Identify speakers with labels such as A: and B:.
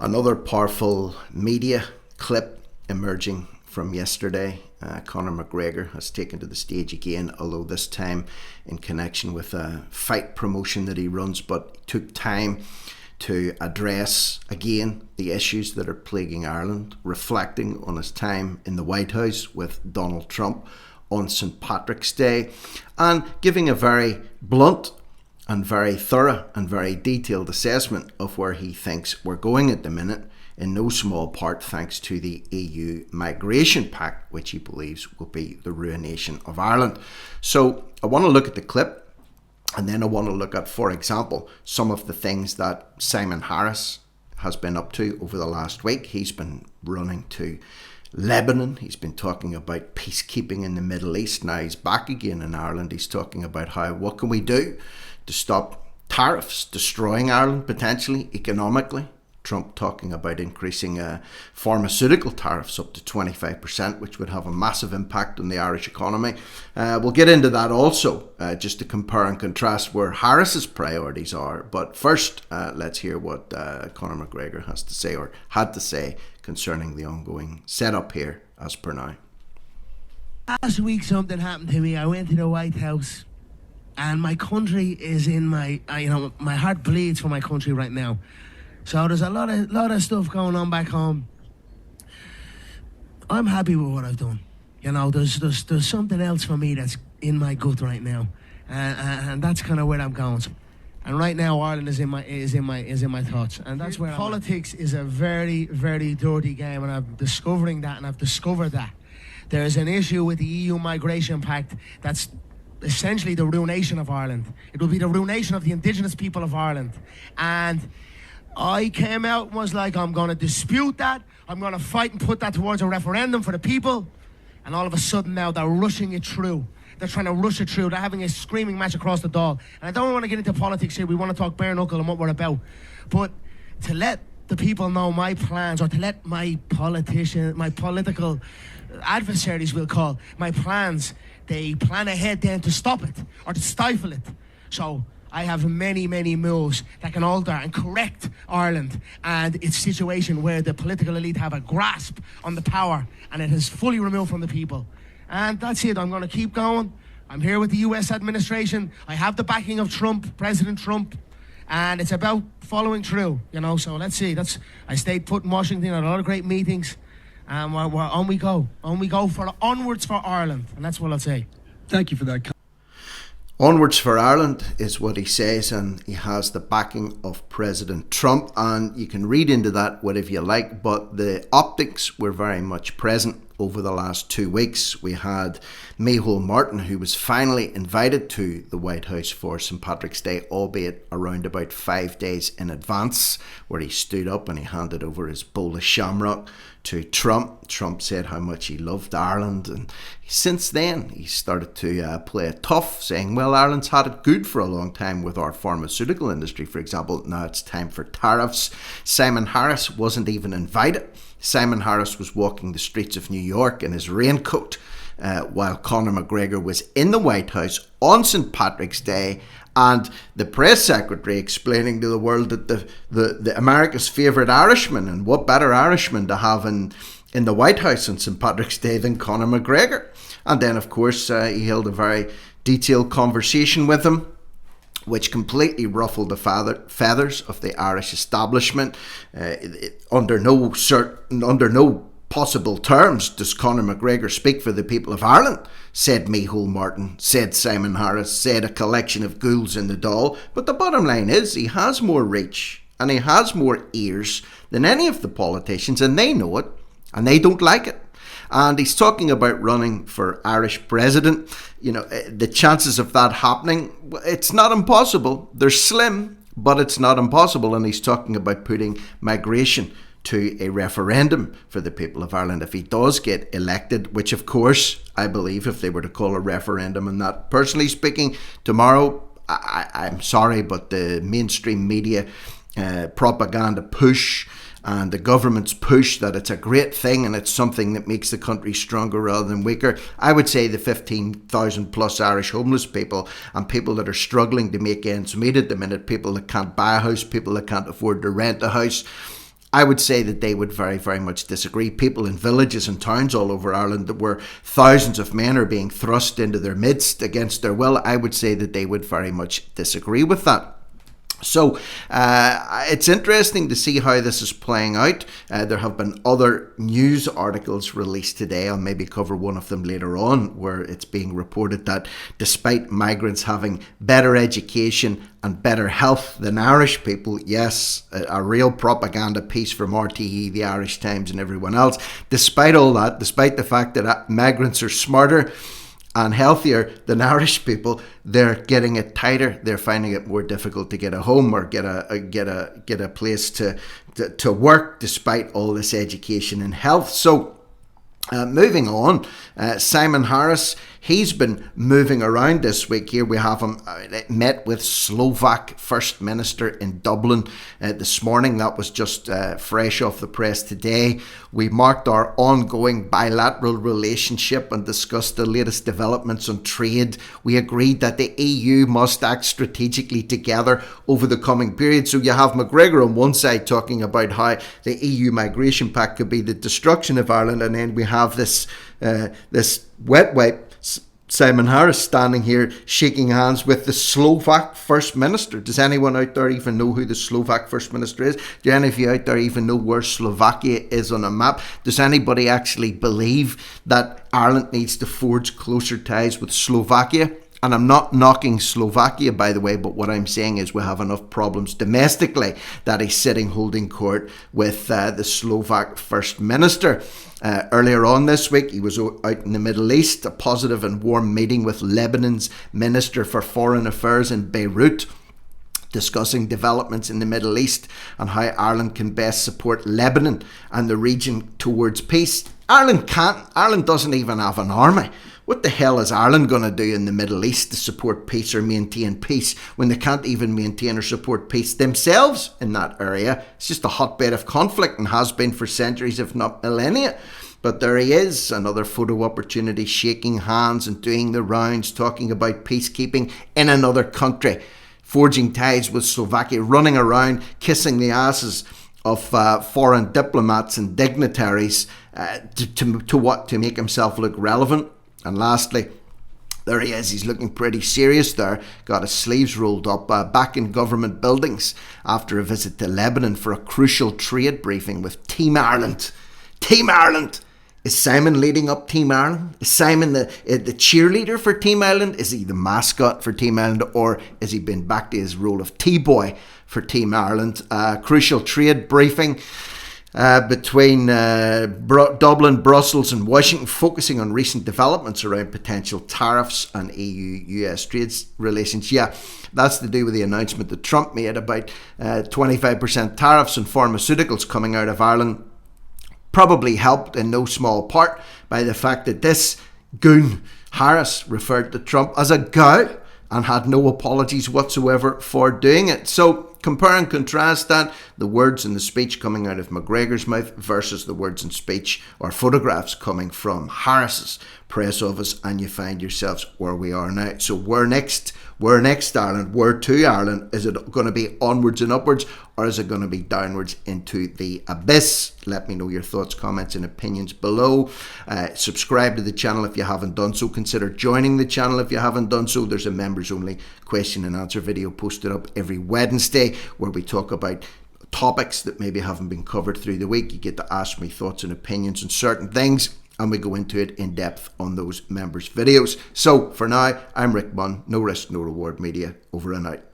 A: Another powerful media clip emerging from yesterday. Conor McGregor has taken to the stage again, although this time in connection with a fight promotion that he runs, but took time to address again the issues that are plaguing Ireland, reflecting on his time in the White House with Donald Trump on St. Patrick's Day, and giving a very blunt and very thorough and very detailed assessment of where he thinks we're going at the minute, in no small part thanks to the EU Migration Pact, which he believes will be the ruination of Ireland. So I want to look at the clip, and then I want to look at, for example, some of the things that Simon Harris has been up to over the last week. He's been running to Lebanon. He's been talking about peacekeeping in the Middle East. Now he's back again in Ireland. He's talking about what can we do to stop tariffs destroying Ireland potentially economically. Trump talking about increasing pharmaceutical tariffs up to 25%, which would have a massive impact on the Irish economy. We'll get into that also, just to compare and contrast where Harris's priorities are. But first, let's hear what Conor McGregor has to say, or had to say, concerning the ongoing setup here as per now.
B: Last week something happened to me. I went to the White House, and my country is in my heart bleeds for my country right now. So there's a lot of stuff going on back home. I'm happy with what I've done. There's something else for me that's in my gut right now, and that's kind of where I'm going. And right now, Ireland is in my thoughts, and that's where politics is a very, very dirty game, and I'm discovering that, and I've discovered that there is an issue with the EU Migration Pact that's essentially the ruination of Ireland. It will be the ruination of the indigenous people of Ireland, and I came out and was like, I'm going to dispute that. I'm going to fight and put that towards a referendum for the people. And all of a sudden now they're rushing it through. They're trying to rush it through. They're having a screaming match across the Doll. And I don't want to get into politics here. We want to talk bare knuckle and what we're about. But to let the people know my plans, or to let my political adversaries, we'll call, my plans, they plan ahead then to stop it or to stifle it. So I have many, many moves that can alter and correct Ireland and its situation where the political elite have a grasp on the power and it is fully removed from the people. And that's it. I'm going to keep going. I'm here with the US administration. I have the backing of Trump, President Trump, and it's about following through, So let's see. I stayed put in Washington at a lot of great meetings, and we're on we go. On we go for onwards for Ireland, and that's what I'll say.
C: Thank you for that.
A: Onwards for Ireland is what he says, and he has the backing of President Trump, and you can read into that whatever you like, but the optics were very much present over the last 2 weeks. We had Micheál Martin, who was finally invited to the White House for St. Patrick's Day, albeit around about 5 days in advance, where he stood up and he handed over his bowl of shamrock to Trump. Trump said how much he loved Ireland, and since then he started to play it tough, saying, well, Ireland's had it good for a long time with our pharmaceutical industry, for example. Now it's time for tariffs. Simon Harris wasn't even invited. Simon Harris was walking the streets of New York in his raincoat while Conor McGregor was in the White House on St. Patrick's Day, and the press secretary explaining to the world that the America's favourite Irishman, and what better Irishman to have in the White House on St. Patrick's Day than Conor McGregor. And then, of course, he held a very detailed conversation with him, which completely ruffled the feathers of the Irish establishment. Under no possible terms does Conor McGregor speak for the people of Ireland, said Micheál Martin, said Simon Harris, said a collection of ghouls in the Dáil. But the bottom line is he has more reach and he has more ears than any of the politicians, and they know it and they don't like it. And he's talking about running for Irish president. The chances of that happening, it's not impossible. They're slim, but it's not impossible. And he's talking about putting migration to a referendum for the people of Ireland if he does get elected, which of course I believe if they were to call a referendum on that. Personally speaking, tomorrow, I'm sorry, but the mainstream media propaganda push and the government's push that it's a great thing and it's something that makes the country stronger rather than weaker. I would say the 15,000 plus Irish homeless people and people that are struggling to make ends meet at the minute, people that can't buy a house, people that can't afford to rent a house, I would say that they would very, very much disagree. People in villages and towns all over Ireland where thousands of men are being thrust into their midst against their will, I would say that they would very much disagree with that. So it's interesting to see how this is playing out. There have been other news articles released today. I'll maybe cover one of them later on, where it's being reported that despite migrants having better education and better health than Irish people, yes, a real propaganda piece from RTE, the Irish Times and everyone else, despite all that, despite the fact that migrants are smarter and healthier than Irish people, they're getting it tighter. They're finding it more difficult to get a home or get a place to work, despite all this education and health. So moving on, Simon Harris, he's been moving around this week here. We have him met with Slovak First Minister in Dublin this morning. That was just fresh off the press today. We marked our ongoing bilateral relationship and discussed the latest developments on trade. We agreed that the EU must act strategically together over the coming period. So you have McGregor on one side talking about how the EU Migration Pact could be the destruction of Ireland, and then we have this wet wipe, Simon Harris, standing here shaking hands with the Slovak First Minister. Does anyone out there even know who the Slovak First Minister is? Do any of you out there even know where Slovakia is on a map? Does anybody actually believe that Ireland needs to forge closer ties with Slovakia? And I'm not knocking Slovakia, by the way, but what I'm saying is we have enough problems domestically that he's sitting holding court with the Slovak First Minister. Earlier on this week, he was out in the Middle East, a positive and warm meeting with Lebanon's Minister for Foreign Affairs in Beirut, discussing developments in the Middle East and how Ireland can best support Lebanon and the region towards peace. Ireland doesn't even have an army. What the hell is Ireland going to do in the Middle East to support peace or maintain peace when they can't even maintain or support peace themselves in that area? It's just a hotbed of conflict and has been for centuries, if not millennia. But there he is, another photo opportunity, shaking hands and doing the rounds, talking about peacekeeping in another country, forging ties with Slovakia, running around, kissing the asses of foreign diplomats and dignitaries to make himself look relevant. And lastly, there he is. He's looking pretty serious there. Got his sleeves rolled up back in government buildings after a visit to Lebanon for a crucial trade briefing with Team Ireland. Team Ireland! Is Simon leading up Team Ireland? Is Simon the cheerleader for Team Ireland? Is he the mascot for Team Ireland? Or has he been back to his role of T-boy for Team Ireland? Crucial trade briefing between Dublin, Brussels and Washington, focusing on recent developments around potential tariffs and EU-US trade relations. Yeah, that's to do with the announcement that Trump made about 25% tariffs on pharmaceuticals coming out of Ireland, probably helped in no small part by the fact that this goon, Harris, referred to Trump as a gout and had no apologies whatsoever for doing it. So compare and contrast that, the words and the speech coming out of McGregor's mouth versus the words and speech or photographs coming from Harris's press office, and you find yourselves where we are now. So where next Ireland? Where to Ireland? Is it going to be onwards and upwards, or is it going to be downwards into the abyss? Let me know your thoughts, comments and opinions below. Subscribe to the channel if you haven't done so. Consider joining the channel if you haven't done so. There's a members only question and answer video posted up every Wednesday where we talk about topics that maybe haven't been covered through the week. You get to ask me thoughts and opinions on certain things, and we go into it in depth on those members videos. So for now, I'm Rick Bunn, No Risk No Reward Media, over and out.